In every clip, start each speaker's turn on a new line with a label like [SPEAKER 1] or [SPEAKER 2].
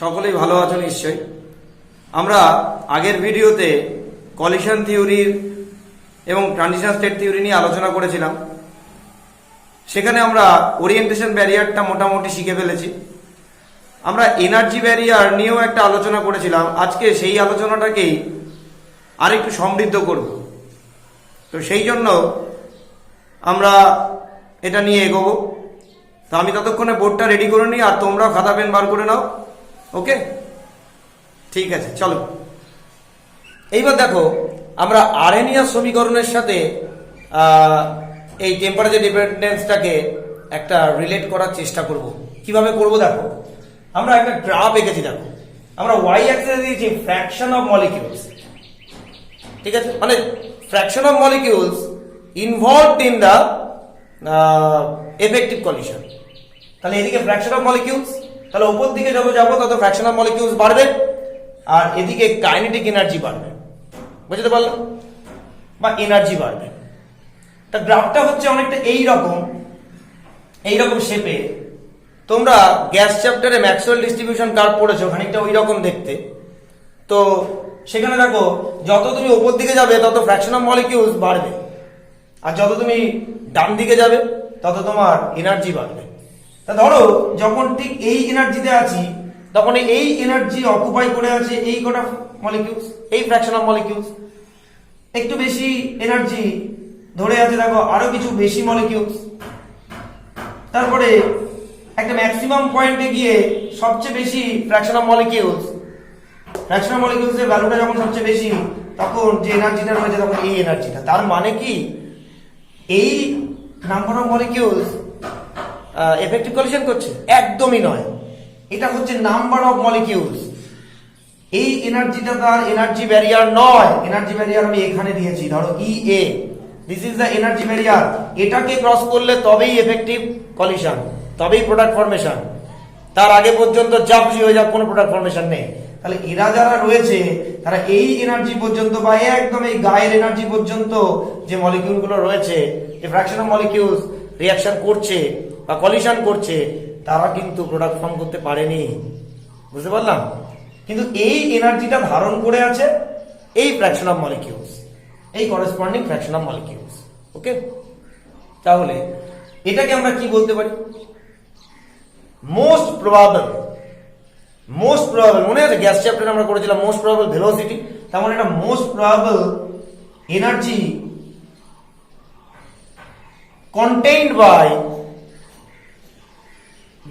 [SPEAKER 1] সকলেই ভালো আছো নিশ্চয়ই। আমরা আগের ভিডিওতে কলিশন থিওরির এবং ট্রানজিশন স্টেট থিওরি নিয়ে আলোচনা করেছিলাম। সেখানে আমরা ওরিয়েন্টেশন ব্যারিয়ারটা মোটামুটি শিখে ফেলেছি। আমরা এনার্জি ব্যারিয়ার নিয়েও একটা আলোচনা করেছিলাম। আজকে সেই আলোচনাটাকেই আরেকটু সমৃদ্ধ করব। তো সেই জন্য আমরা এটা নিয়ে এগোবো। তো আমি ততক্ষণে বোর্ডটা রেডি করে নিই, আর তোমরাও খাতা পেন বার করে নাও। ওকে, ঠিক আছে, চলো। এইবার দেখো, আমরা আরহেনিয়াস সমীকরণের সাথে এই টেম্পারেচার ডিপেন্ডেন্সটাকে একটা রিলেট করার চেষ্টা করব। কিভাবে করব দেখো, আমরা একটা গ্রাফ এঁকেছি। দেখো, আমরা ওয়াই অ্যাক্সিসে দিয়েছি ফ্র্যাকশন অফ মলিকিউলস। ঠিক আছে, মানে fraction of molecules involved in the effective collision. তাহলে এদিকে ফ্র্যাকশন অফ মলিকিউলস, তাহলে উপর দিকে যত যাবো তত ফ্র্যাকশন অফ মলিকিউলস বাড়বে, আর এদিকে কাইনেটিক এনার্জি বাড়বে। বুঝতে পারলাম? বা এনার্জি বাড়বে। তা গ্রাফটা হচ্ছে অনেকটা এইরকম শেপে। তোমরা গ্যাস চ্যাপ্টারে ম্যাক্সওয়েল ডিস্ট্রিবিউশন কার্ভ পড়েছো, খানিকটা ওই রকম দেখতে। তো সেখানে দেখো, যত তুমি উপর দিকে যাবে তত ফ্র্যাকশন অফ মলিকিউলস বাড়বে, আর যত তুমি ডান দিকে যাবে তত তোমার এনার্জি বাড়বে। তা ধরো, যখন ঠিক এই এনার্জিতে আছি, তখন এই এনার্জি অকুপাই করে আছে এই কটা মলিকিউলস, এই ফ্র্যাকশন অফ মলিকিউলস। একটু বেশি এনার্জি ধরে আছে দেখো আরো কিছু বেশি মলিকিউলস। তারপরে একটা ম্যাক্সিমাম পয়েন্টে গিয়ে সবচেয়ে বেশি ফ্র্যাকশন অফ মলিকিউলস এর ভ্যালুটা যখন সবচেয়ে বেশি, তখন যে এনার্জিটা রয়েছে তখন এই এনার্জিটা। তার মানে কি এই number of molecules effective collision করছে? একদমই নয়। এটা হচ্ছে নাম্বার অফ মলিকিউলস। এই এনার্জিটা তার এনার্জি ব্যারিয়ার নয়। এনার্জি ব্যারিয়ার আমি এখানে দিয়েছি, ধরো EA, this is the energy barrier. এটাকে ক্রস করলে তবেই এফেক্টিভ কলিশন, তবেই প্রোডাক্ট ফর্মেশন। তার আগে পর্যন্ত যা খুশি হয়ে যাক, কোনো প্রোডাক্ট ফর্মেশন নেই। তাহলে এরা যারা রয়েছে তারা এই এনার্জি পর্যন্ত বা একদম এই গায়ের এনার্জি পর্যন্ত যে মলিকিউলগুলো রয়েছে, যে ফ্র্যাকশন অফ মলিকিউলস রিঅ্যাকশন করছে বা কলিশন করছে, তারা কিন্তু প্রোডাক্ট ফর্ম করতে পারেনি। বুঝতে পারলাম? কিন্তু এই এনার্জিটা ধারণ করে আছে এই ফ্র্যাকশন অফ মলিকিউলস, এই করেসপন্ডিং ফ্র্যাকশন অফ মলিকিউলস। ওকে, তাহলে এটাকে আমরা কি বলতে পারি? Most probable. মনে আছে গ্যাস চ্যাপ্টারে আমরা করেছিলাম মোস্ট প্রবাবল ভেলোসিটি। তেমন একটা most probable energy contained by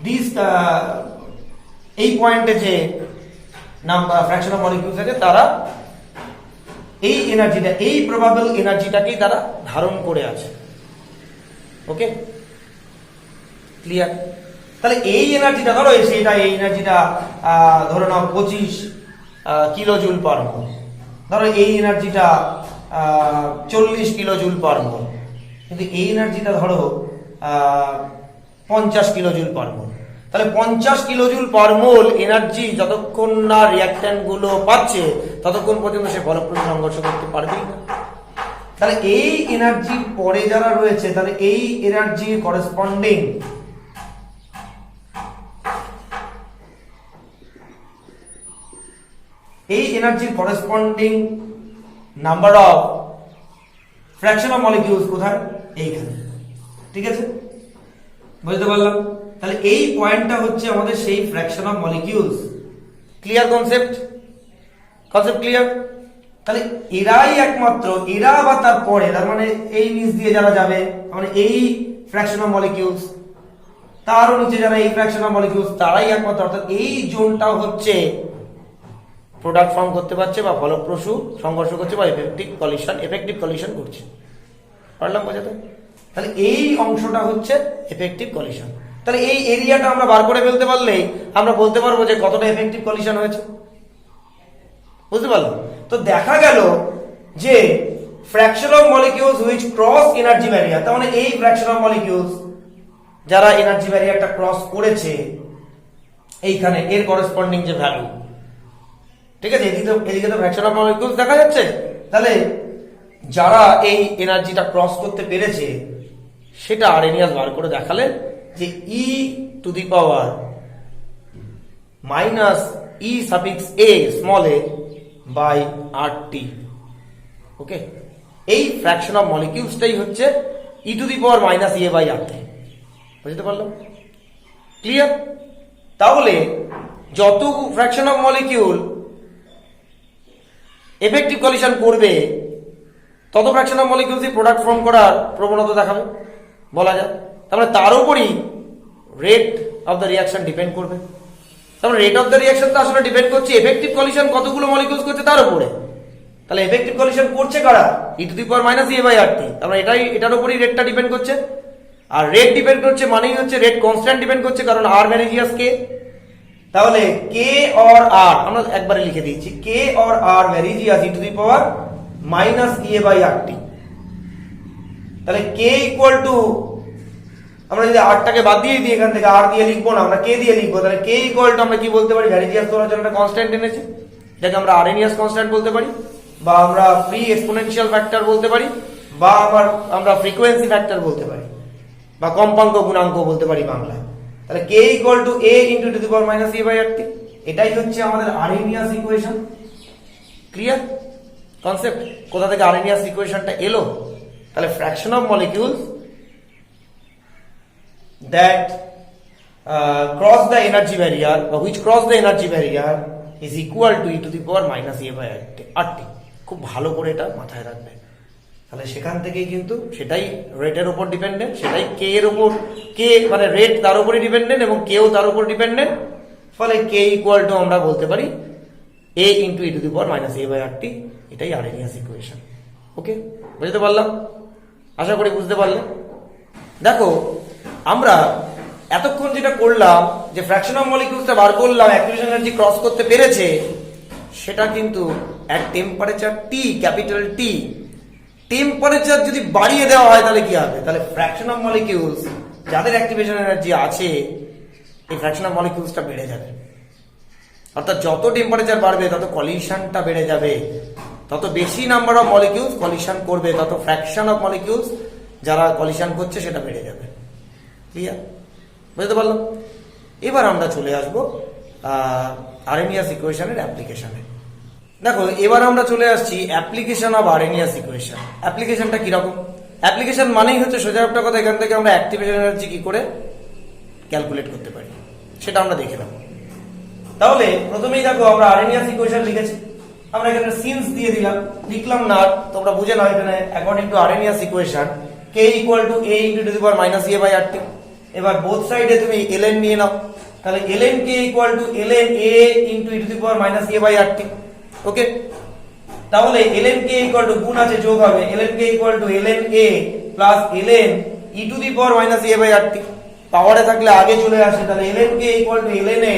[SPEAKER 1] this এই পয়েন্টে যে নাম্বার ফ্র্যাকশন অফ মলিকিউলস আছে, তারা এই এনার্জিটা, এই প্রবাবল এনার্জিটাকেই তারা ধারণ করে আছে। ওকে, ক্লিয়ার? তাহলে এই এনার্জিটা ধরো, সেটা এই এনার্জিটা ধরে নাও 25 কিলো জুল পার মোল। ধরো এই এনার্জিটা 40 কিলো জুল পার মোল। কিন্তু এই এনার্জিটা ধরো 50 কিলো জুল পার মোল। তাহলে 50 কিলো জুল পার মোল এনার্জি যতক্ষণ না রিঅ্যাকট্যান্ট গুলো পাচ্ছে, ততক্ষণ পর্যন্ত সে ফলপ্রসূ সংঘর্ষ করতে পারবেই না। তাহলে এই এনার্জির পরে যারা রয়েছে, তাহলে এই এনার্জির corresponding number of fraction of molecules কোথায়? এইখানে। ঠিক আছে, বুঝতে পারলাম? তাহলে এই পয়েন্টটা হচ্ছে আমাদের সেই fraction of molecules. Clear concept clear? তাহলে এরাই একমাত্র, এরা বা তার পরে, তার মানে এই নিচ দিয়ে যারা যাবে, মানে এই ফ্র্যাকশন অফ মলিকিউলস, তারও নিচে যারা এই ফ্র্যাকশন অফ মলিকিউলস, তারাই একমাত্র, অর্থাৎ এই জোনটা হচ্ছে প্রোডাক্ট ফর্ম করতে পারছে বা ফলপ্রসূ সংঘর্ষ করছে বা এফেক্টিভ কলিশন করছে। পারলাম বোঝাতে? তাহলে এই অংশটা হচ্ছে এফেক্টিভ কলিশন। তাহলে এই এরিয়াটা আমরা বার করে ফেলতে পারলেই আমরা বলতে পারবো যে কতটা এফেক্টিভ কলিশন হয়েছে। বুঝতে পারলাম? তো দেখা গেল যে fraction of molecules which cross energy barrier, তার মানে এই ফ্র্যাকশন অফ মলিকিউলস যারা এনার্জি ব্যারিয়ারটা ক্রস করেছে, এইখানে এর করেসপন্ডিং যে ভ্যালু, ঠিক আছে, এদিকে তো ফ্র্যাকশন অফ মলিকিউলস দেখা যাচ্ছে। তাহলে যারা এই এনার্জিটা ক্রস করতে পেরেছে, সেটা আরহেনিয়াস বার করে দেখালেন যে E to the power minus E suffix A small A by R T. Okay, এই ফ্র্যাকশন অফ মলিকিউলসটাই হচ্ছে E to the power minus A by R T. বুঝতে পারলাম? ক্লিয়ার? তাহলে যত fraction of molecule effective collision করবে তত fraction of মলিকিউলসই প্রোডাক্ট ফর্ম করার প্রবণতা দেখাবে বলা যায়। তারপরে তার উপরই rate of the reaction depend করবে। তারপরে রেট অফ দ্য রিয়াকশন তো আসলে ডিপেন্ড করছে এফেক্টিভ কলিশন কতগুলো মলিকিউলস করছে তার উপরে। তাহলে এফেক্টিভ কলিশন করছে কারা? E to the power minus A by R T. তারপরে এটার উপরই রেটটা ডিপেন্ড করছে। আর রেট ডিপেন্ড করছে মানেই হচ্ছে রেট কনস্ট্যান্ট ডিপেন্ড করছে, কারণ আর ভ্যারিজিয়াস কে। তাহলে কে অর আর আমরা একবারে লিখে দিয়েছি, কে অর আর ভ্যারিজিয়াস E to the power minus A by R T. তাহলে কে ইকুয়াল টু, আমরা যদি আরটাকে বাদ দিয়ে দিই এখান থেকে, আর দিয়ে লিখবো না, আমরা কে দিয়ে লিখবো। তাহলে কে ইকুয়াল টু আমরা কি বলতে পারি? ভ্যারিজিয়াস ধরার জন্য একটা কনস্ট্যান্ট এনেছি, যেটাকে আমরা আরএনিয়াস কনস্ট্যান্ট বলতে পারি, বা আমরা ফ্রি এক্সপোনেনশিয়াল ফ্যাক্টর বলতে পারি, বা আমরা ফ্রিকোয়েন্সি ফ্যাক্টর বলতে পারি, বা কম্পাঙ্ক গুণাঙ্ক বলতে পারি বাংলায়। তাহলে K equal to A into to the power minus A by R T, এটাই হচ্ছে আমাদের আরএনিয়াস ইকুয়েশন। Clear concept? কোথা থেকে আরএনিয়াস ইকুয়েশনটা এলো? তাহলে fraction of molecules that cross the energy barrier or which cross the energy barrier is equal to e to the power minus a by RT। খুব ভালো করে এটা মাথায় রাখবে। তাহলে সেখান থেকেই কিন্তু সেটাই রেটের উপর ডিপেন্ডেন্ট, সেটাই কে এর উপর, কে মানে রেট তার উপরই ডিপেন্ডেন্ট এবং কেও তার উপর ডিপেন্ডেন্ট। ফলে কে ইকুয়াল টু আমরা বলতে পারি a into E to the power minus A by R T. এটাই আরএনিয়াস ইকুয়েশন। ওকে, বুঝতে পারলাম? আশা করি বুঝতে পারলে। দেখো, আমরা এতক্ষণ যেটা করলাম যে ফ্র্যাকশন অফ মলিকিউলসটা বার করলাম, অ্যাক্টিভেশন এনার্জি ক্রস করতে পেরেছে, সেটা কিন্তু এক টেম্পারেচার টি, ক্যাপিটাল টি। টেম্পারেচার যদি বাড়িয়ে দেওয়া হয় তাহলে কি হবে? তাহলে ফ্র্যাকশন অফ মলিকিউলস যাদের অ্যাক্টিভেশন এনার্জি আছে, এই ফ্র্যাকশন অফ মলিকিউলসটা বেড়ে যাবে। অর্থাৎ যত টেম্পারেচার বাড়বে তত কলিশনটা বেড়ে যাবে, তত বেশি নাম্বার অফ মলিকিউলস কলিশন করবে, তত ফ্র্যাকশন অফ মলিকিউলস যারা কলিশন করছে সেটা বেড়ে যাবে। ক্লিয়ার? বুঝতে পারলাম? এবার আমরা চলে আসবো আরএনিয়াস ইকুয়েশনের অ্যাপ্লিকেশনে। দেখো, এবার আমরা চলে আসছি অ্যাপ্লিকেশন অফ আরএনিয়াস ইকুয়েশন। অ্যাপ্লিকেশনটা কিরকম? অ্যাপ্লিকেশন মানেই হচ্ছে সোজা একটা কথা, এখান থেকে আমরা অ্যাক্টিভেশন এনার্জি কি করে ক্যালকুলেট করতে পারি সেটা আমরা দেখে নেব। তাহলে প্রথমেই দেখো, আমরা আরএনিয়াস ইকুয়েশন লিখেছি, আমরা এখানে সিন্স দিয়ে দিলাম, লিখলাম না, তোমরা বুঝে নাও এখানে according to Arrhenius equation K equal to A into to the power minus A by R T. এবার বোথ সাইডে তুমি ln নিয়ে নাও, তাহলে ln K equal to ln a into E to the power minus A by R T. Okay, তাহলে ln কে equal two, গুণ আছে যোগ হবে, ln K equal to ln a plus ln E to the power minus A by R T. পাওয়ারে থাকলে আগে চলে আসে, তাহলে ln K equal to ln a,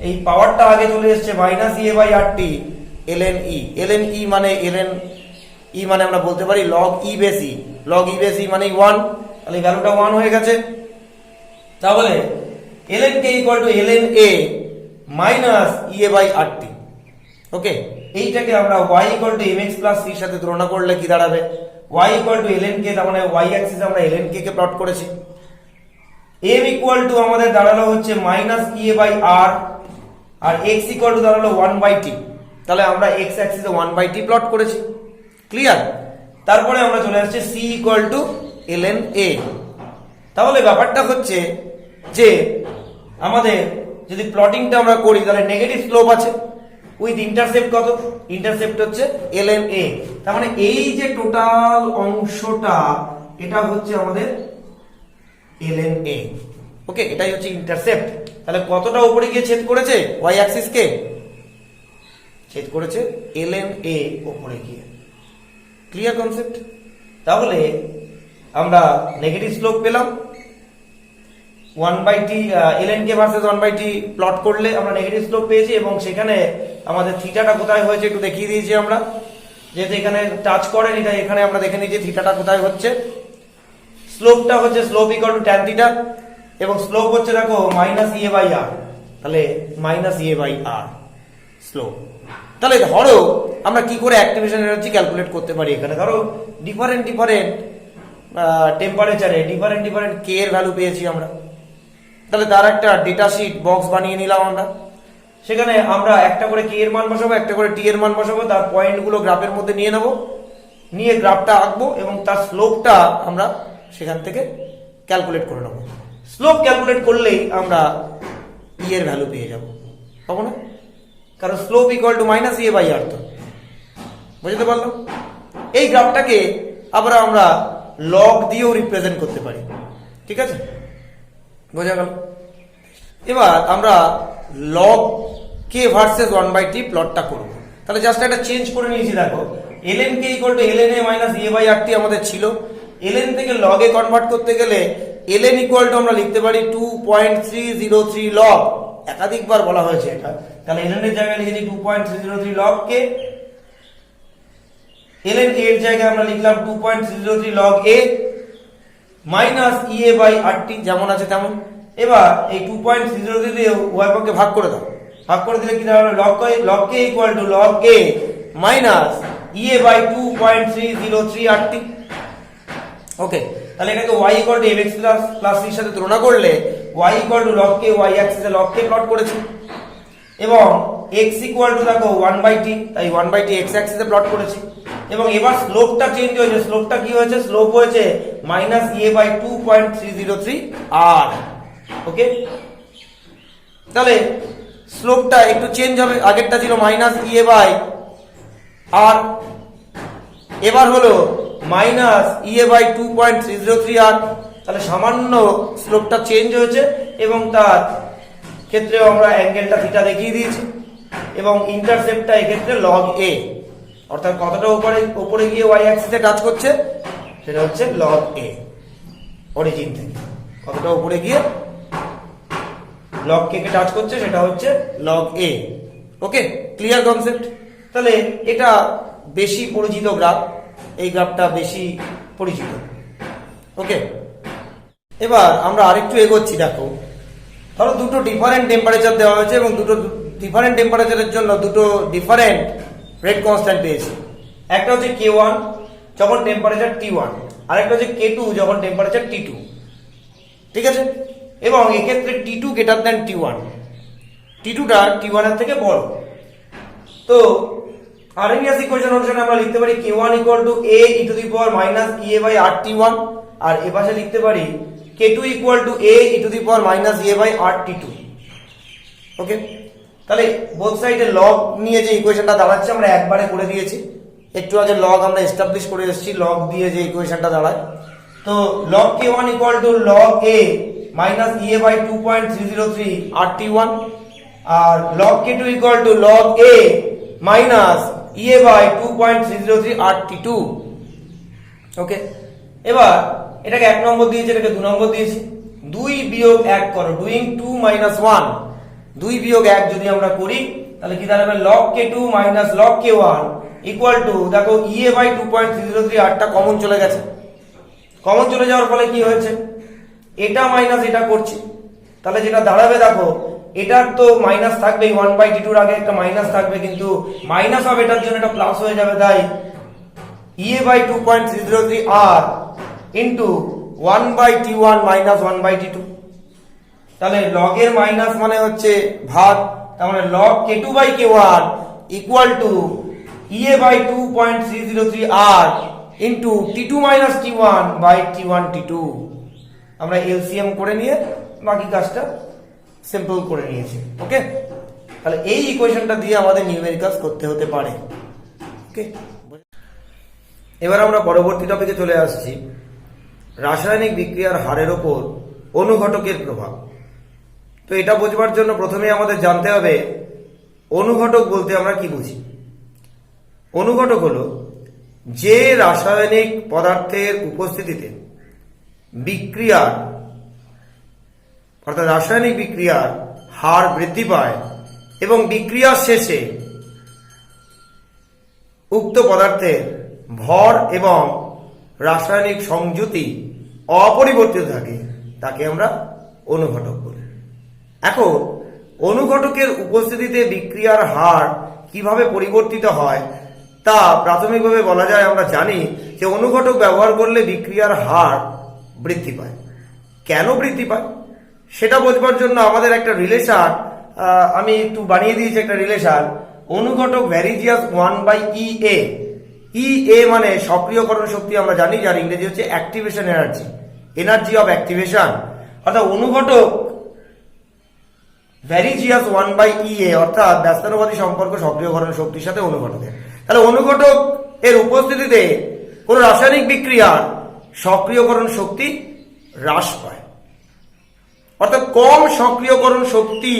[SPEAKER 1] এই পাওয়ারটা আগে চলে এসেছে minus A by R T ln e মানে ln e মানে আমরা বলতে পারি log e base e, log e base e মানে 1, তাহলে ভ্যালুটা 1 হয়ে গেছে। তাহলে ln K equal to ln a minus e a by R T. Okay, এইটাকে আমরা y equal to mx plus c এর সাথে তুলনা করলে কি দাঁড়াবে? y equal to ln k, তার মানে y অ্যাক্সিস আমরা ln k কে প্লট করেছি। m ইকুয়াল টু আমাদের দাঁড়ালো হচ্ছে minus e a by r, আর x ইকুয়াল টু দাঁড়ালো 1 বাই t। তাহলে আমরা x অ্যাক্সিসে 1 বাই t প্লট করেছি। ক্লিয়ার? তারপরে আমরা চলে আসছে c equal to ln a। তাহলে ব্যাপারটা হচ্ছে যে আমাদের যদি প্লটিংটা আমরা করি, তাহলে নেগেটিভ স্লোপ আছে উইথ ইন্টারসেপ্ট কত? ইন্টারসেপ্ট হচ্ছে ln a। তার মানে এই যে টোটাল অংশটা, এটা হচ্ছে আমাদের ln a। ওকে, এটাই হচ্ছে ইন্টারসেপ্ট। তাহলে কতটা উপরে গিয়ে ছেদ করেছে? y অ্যাক্সিস কে ছেদ করেছে ln a উপরে গিয়ে। Clear concept? তাহলে আমরা নেগেটিভ স্লোপ পেলাম, 1 by t ln k versus 1 by t plot করলে আমরা নেগেটিভ স্লোপ পেয়েছি, এবং সেখানে আমাদের থিটাটা কোথায় হয়েছে একটু দেখিয়ে দিয়েছি আমরা, যেহেতু এখানে টাচ করেনি তাই এখানে আমরা দেখে নিয়েছি থিটাটা কোথায় হচ্ছে। স্লোপটা হচ্ছে slope equal to tan theta, এবং স্লোপ হচ্ছে দেখো মাইনাস এ বাই আর, তাহলে minus A by r slope. তাহলে ধরো আমরা কি করে অ্যাক্টিভেশন এনার্জি ক্যালকুলেট করতে পারি? এখানে ধরো ডিফারেন্ট টেম্পারেচারে ডিফারেন্ট কে এর ভ্যালু পেয়েছি আমরা, তাহলে তার একটা ডেটা শিট বক্স বানিয়ে নিলাম আমরা। সেখানে আমরা একটা করে কে এর মান বসাবো, একটা করে টি এর মান বসাবো, তার পয়েন্টগুলো গ্রাফের মধ্যে নিয়ে নেব, নিয়ে গ্রাফটা আঁকবো এবং তার স্লোপটা আমরা সেখান থেকে ক্যালকুলেট করে নেব। স্লোপ ক্যালকুলেট করলেই আমরা ই এর ভ্যালু পেয়ে যাব, পাবো না? কারণ স্লোপ ইকুয়াল টু মাইনাস ইয়ে বাই আর, তো বুঝতে পারলাম। এই গ্রাফটাকে আবার আমরা লগ দিয়েও রিপ্রেজেন্ট করতে পারি, ঠিক আছে, বোঝা গেল। এবার আমরা লগ কে ভার্সেস 1/t প্লটটা করব। তাহলে জাস্ট একটা চেঞ্জ করে নিয়েছি, দেখো ln K equal to ln a minus a by rt আমাদের ছিল। ln থেকে লগ এ কনভার্ট করতে গেলে ln ইকুয়াল টু আমরা লিখতে পারি 2.303 লগ, একাধিকবার বলা হয়েছে এটা। তাহলে ln এর জায়গায় লিখেছি 2.303 লগ কে, ln a এর জায়গায় আমরা লিখলাম 2.303 log a minus ea by rt, যেমন আছে তেমন। এবার এই 2.303 দিয়ে উভয় পক্ষে ভাগ করে দাও, ভাগ করে দিলে কি দাঁড়ালো, log k equal to log a minus ea by 2.303 rt। Okay, তাহলে এটাকে y equal to mx plus c এর সাথে তুলনা করলে y equal to log k, y অ্যাক্সিসে log k প্লট করেছি, এবং x ইকুয়াল টু দেখো 1/t, তাই 1/t x অ্যাক্সিসে প্লট করেছি। এবং এবার স্লোপটা চেঞ্জ হয়েছে, স্লোপটা কি হয়েছে, স্লোপ হয়েছে মাইনাস a বাই 2.303 r। ওকে, তাহলে স্লোপটা একটু চেঞ্জ হবে, আগেরটা ছিল মাইনাস a বাই r, এবার হলো মাইনাস ea বাই 2.303 r। তাহলে সামান্য স্লোপটা চেঞ্জ হয়েছে এবং তার ক্ষেত্রেও আমরা অ্যাঙ্গেলটা থিটা দেখিয়ে দিয়েছি, এবং ইন্টারসেপ্টটা এক্ষেত্রে log a, অর্থাৎ কতটা উপরে গিয়ে y অ্যাক্সিসে টাচ করছে সেটা হচ্ছে log a, অরিজিন থেকে কতটা উপরে গিয়ে log k কে টাচ করছে সেটা হচ্ছে log a। Okay, clear concept. তাহলে এটা বেশি পরিচিত গ্রাফ, এই গ্রাফটা বেশি পরিচিত। ওকে, এবার আমরা আরেকটু এগোচ্ছি। দেখো, ধরো দুটো ডিফারেন্ট টেম্পারেচার দেওয়া হয়েছে এবং দুটো ডিফারেন্ট টেম্পারেচারের জন্য দুটো ডিফারেন্ট রেট কনস্ট্যান্ট পেয়েছি। একটা হচ্ছে k1 যখন টেম্পারেচার t1, আর একটা হচ্ছে k2 যখন টেম্পারেচার t2, ঠিক আছে। এবং এক্ষেত্রে t2 greater than t1, t2টা t1 এর থেকে বড়। তো আরএনএস ইকুয়েশন অনুসারে আমরা লিখতে পারি k1 equal to a e to the power minus ea by rt1, আর এ পাশে লিখতে পারি k2 equal to a e to the power minus ea by rt2। Okay, তাহলে বোথ সাইডে লগ নিয়ে যে ইকুয়েশনটা দাঁড়াচ্ছে আমরা একবারে করে দিয়েছি। একটু আগে লগ আমরা এস্টাবলিশ করে এসেছি, লগ দিয়ে যে ইকুয়েশনটা দাঁড়ায়। তো log k1 equal to log a minus ea by 2.303 rt1, আর log k2 equal to log a minus ea by 2.303 rt2। Okay, এবার এটাকে 1 নম্বর দিয়েছি, এটাকে 2 নম্বর দিয়েছি। 2 বিয়োগ 1 করো, ডুইং 2 মাইনাস 1, 2 বিয়োগ 1 যদি আমরা করি তাহলে কি দাঁড়াবে, log k2 minus log k1 equal two, দেখো ea বাই 2.303 r টা কমন চলে গেছে। কমন চলে যাওয়ার ফলে কি হয়েছে, এটা মাইনাস এটা করছি, তাহলে যেটা দাঁড়াবে দেখো এটার তো মাইনাস থাকবেই, 1/t2 এর আগে একটা মাইনাস থাকবে, কিন্তু মাইনাস হবে এটার জন্য এটা প্লাস হয়ে যাবে, তাই ea by 2.303 r into 1/t1 minus 1/t2। তাহলে log এর মাইনাস মানে হচ্ছে ভাগ, তার মানে log k2 by k1 equal to ea by 2.303 r into t2 minus t1 by t1 t2। আমরা এলসিএম করে নিয়ে বাকি কাজটা সিম্পল করে নিয়েছি। ওকে, তাহলে এই ইকুয়েশনটা দিয়ে আমাদের নিউমেরিক্যালস করতে হতে পারে। ওকে, এবার আমরা পরবর্তী টপিকে চলে আসছি, রাসায়নিক বিক্রিয়ার হারের ওপর অনুঘটকের প্রভাব। তো এটা বোঝবার জন্য প্রথমে আমাদের জানতে হবে অনুঘটক বলতে আমরা কি বুঝি। অনুঘটক হলো যে রাসায়নিক পদার্থের উপস্থিতিতে বিক্রিয়ার, অর্থাৎ রাসায়নিক বিক্রিয়ার হার বৃদ্ধি পায় এবং বিক্রিয়ার শেষে উক্ত পদার্থের ভর এবং রাসায়নিক সংযুতি অপরিবর্তিত থাকে, তাকে আমরা অনুঘটক বলি। এখন অনুঘটকের উপস্থিতিতে বিক্রিয়ার হার কিভাবে পরিবর্তিত হয় তা প্রাথমিকভাবে বলা যায়, আমরা জানি যে অনুঘটক ব্যবহার করলে বিক্রিয়ার হার বৃদ্ধি পায়। কেন বৃদ্ধি পায় সেটা বোঝবার জন্য আমাদের একটা রিলেশন আমি একটু বানিয়ে দিয়েছি একটা রিলেশন, অনুঘটক ভ্যারিজিয়াস 1/EA। EA মানে সক্রিয়করণ শক্তি আমরা জানি, যার ইংরেজি হচ্ছে activation energy, energy of activation. অর্থাৎ অনুঘটক ভ্যারিজিয়াস 1/EA অর্থাৎ ব্যস্তানুপাতিক সম্পর্ক সক্রিয়করণ শক্তির সাথে অনুঘটকের। তাহলে অনুঘটক এর উপস্থিতিতে কোন রাসায়নিক বিক্রিয়ার সক্রিয়করণ শক্তি হ্রাস পায়, অর্থাৎ কম সক্রিয়করণ শক্তি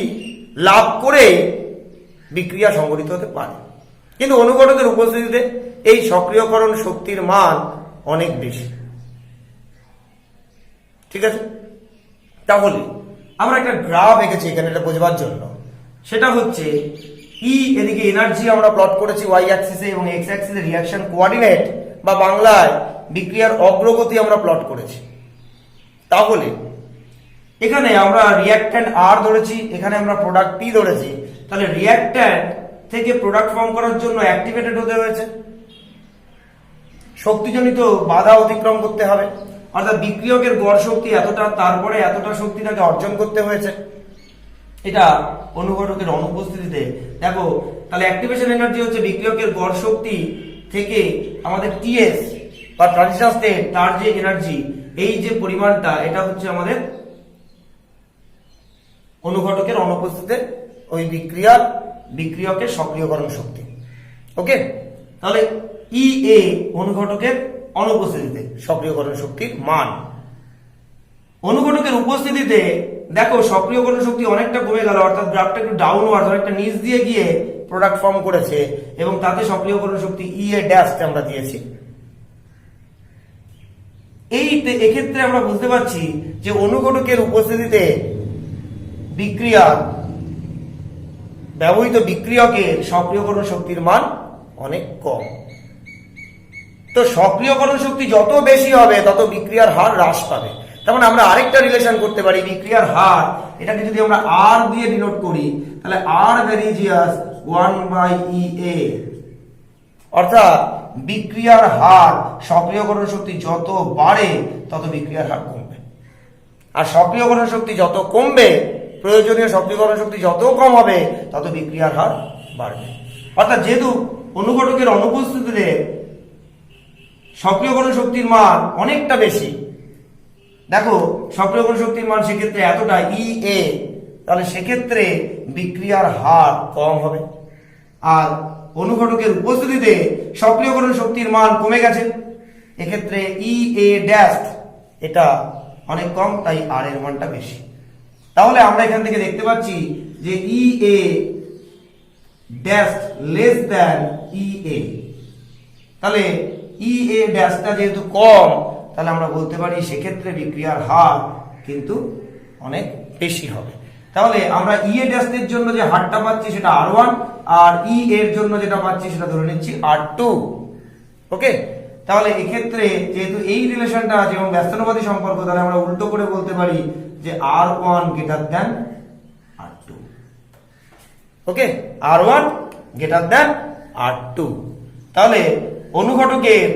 [SPEAKER 1] লাভ করে বিক্রিয়া সংঘটিত হতে পারে, কিন্তু অনুঘটকের উপস্থিতিতে এই সক্রিয়করণ শক্তির মান অনেক বেশি। ঠিক আছে, তাহলে আমরা একটা গ্রাফ এঁকেছি এখানে এটা বোঝবার জন্য। সেটা হচ্ছে ই, এদিকে এনার্জি আমরা প্লট করেছি ওয়াই অ্যাক্সিসে এবং এক্স অ্যাক্সিসে রিঅ্যাকশন কোঅর্ডিনেট বা বাংলায় বিক্রিয়ার অগ্রগতি আমরা প্লট করেছি। তাহলে এখানে আমরা রিঅ্যাক্ট্যান্ট আর ধরেছি, এখানে আমরা প্রোডাক্ট পি ধরেছি। তাহলে রিঅ্যাক্ট্যান্ট থেকে প্রোডাক্ট ফর্ম করার জন্য অ্যাক্টিভেটেড হতে হয়েছে, শক্তিজনিত বাধা অতিক্রম করতে হবে, অর্থাৎ বিক্রিয়কের গড় শক্তি এতটা, তারপরে এতটা শক্তি তাকে অর্জন করতে হয়েছে। এটা অনুঘটকের অনুপস্থিতিতে দেখো, তাহলে অ্যাক্টিভেশন এনার্জি হচ্ছে বিক্রিয়কের গড় শক্তি থেকে আমাদের টিএস বা ট্রানজিশন স্টেট তার যে এনার্জি, এই যে পরিমাণটা, এটা হচ্ছে আমাদের অনুঘটকের অনুপস্থিতিতে ওই বিক্রিয়কের সক্রিয়করণ শক্তি। ওকে, তাহলে ইএ অনুঘটকের অনুপস্থিতিতে সক্রিয়করণ শক্তির মান। অনুঘটকের উপস্থিতিতে দেখো সক্রিয়করণ শক্তি অনেকটা কমে গেল, অর্থাৎ গ্রাফটা একটু ডাউনওয়ার্ড, অনেকটা নিচ দিয়ে গিয়ে প্রোডাক্ট ফর্ম করেছে এবং তাতে সক্রিয়করণ শক্তি ইএ ড্যাশ আমরা দিয়েছি। এক্ষেত্রে আমরা বুঝতে পারছি যে অনুঘটকের উপস্থিতিতে ব্যবহৃত বিক্রিয়কের সক্রিয়করণ শক্তির মান অনেক কম। তো সক্রিয়করণ শক্তি যত বেশি হবে তত বিক্রিয়ার হার হ্রাস পাবে। তেমন আমরা আরেকটা রিলেশন করতে পারি, বিক্রিয়ার হার, এটাকে যদি আমরা আর দিয়ে ডিনোট করি তাহলে আর ভ্যারিজিয়াস 1/EA, অর্থাৎ বিক্রিয়ার হার সক্রিয়করণ শক্তি যত বাড়ে তত বিক্রিয়ার হার কমবে, আর সক্রিয়করণ শক্তি যত কমবে, প্রয়োজনীয় সক্রিয়করণ শক্তি যত কম হবে তত বিক্রিয়ার হার বাড়বে। অর্থাৎ যেহেতু অনুঘটকের অনুপস্থিতিতে সক্রিয়করণ শক্তির মান অনেকটা বেশি, দেখো সক্রিয়করণ শক্তির মান সেক্ষেত্রে এতটা ইএ, তাহলে সেক্ষেত্রে বিক্রিয়ার হার কম হবে। আর অনুঘটকের উপস্থিতিতে সক্রিয়করণ শক্তির মান কমে গেছে, এক্ষেত্রে ইএ ড্যাশ এটা অনেক কম, তাই আর এর মানটা বেশি। তাহলে আমরা এখান থেকে দেখতে পাচ্ছি যে ইএ ড্যাশ লেস দ্যান ইএ, তাহলে ইএ ড্যাশটা যেহেতু কম, তাহলে আমরা বলতে পারি সেক্ষেত্রে বিক্রিয়ার হার কিন্তু অনেক বেশি হবে। তাহলে আমরা ইএ ড্যাশের জন্য যে হারটা পাচ্ছি সেটা R1, আর ই এর জন্য যেটা পাচ্ছি সেটা ধরে নিচ্ছি R2। ওকে, তাহলে এক্ষেত্রে যেহেতু এই রিলেশনটা আছে এবং ব্যস্তানুপাতিক সম্পর্ক, তাহলে আমরা উল্টো করে বলতে পারি যে R1 গ্রেটার দ্যান R2। ওকে, R1 গ্রেটার দ্যান R2। তাহলে অনুঘটকের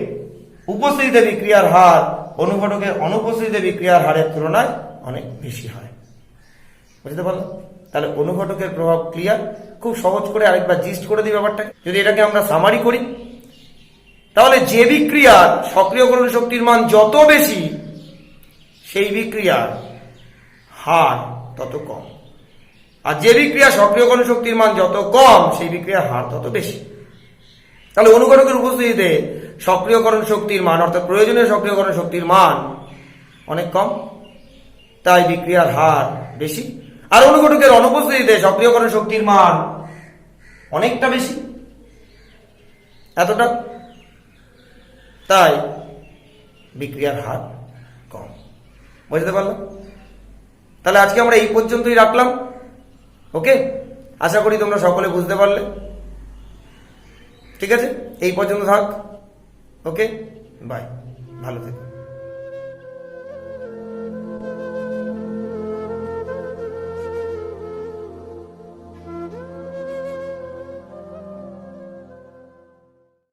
[SPEAKER 1] উপস্থিতিতে বিক্রিয়ার হার অনুঘটকের অনুপস্থিতিতে বিক্রিয়ার হারের তুলনায় অনেক বেশি হয়। বুঝতে পারলো? তাহলে অনুঘটকের প্রভাব ক্লিয়ার। খুব সহজ করে আরেকবার জিস্ট করে দিই ব্যাপারটা। যদি এটাকে আমরা সামারি করি, তাহলে যে বিক্রিয়ার সক্রিয়করণ শক্তির মান যত বেশি সেই বিক্রিয়ার হার তত কম, আর যে বিক্রিয়া সক্রিয়করণ শক্তির মান যত কম সেই বিক্রিয়ার হার তত বেশি। তাহলে অনুঘটকের উপস্থিতিতে সক্রিয়করণ শক্তির মান অর্থাৎ প্রয়োজনীয় সক্রিয়করণ শক্তির মান অনেক কম, তাই বিক্রিয়ার হার বেশি। আর অনুঘটকের অনুপস্থিতিতে সক্রিয়করণ শক্তির মান অনেকটা বেশি, এতটা, তাই বিক্রিয়ার হার কম। বুঝতে পারলাম? তাহলে আজকে আমরা এই পর্যন্তই রাখলাম। ওকে, আশা করি তোমরা সকলে বুঝতে পারলে। ঠিক আছে, এই পর্যন্ত থাক। ওকে, বাই, ভালো থেকো।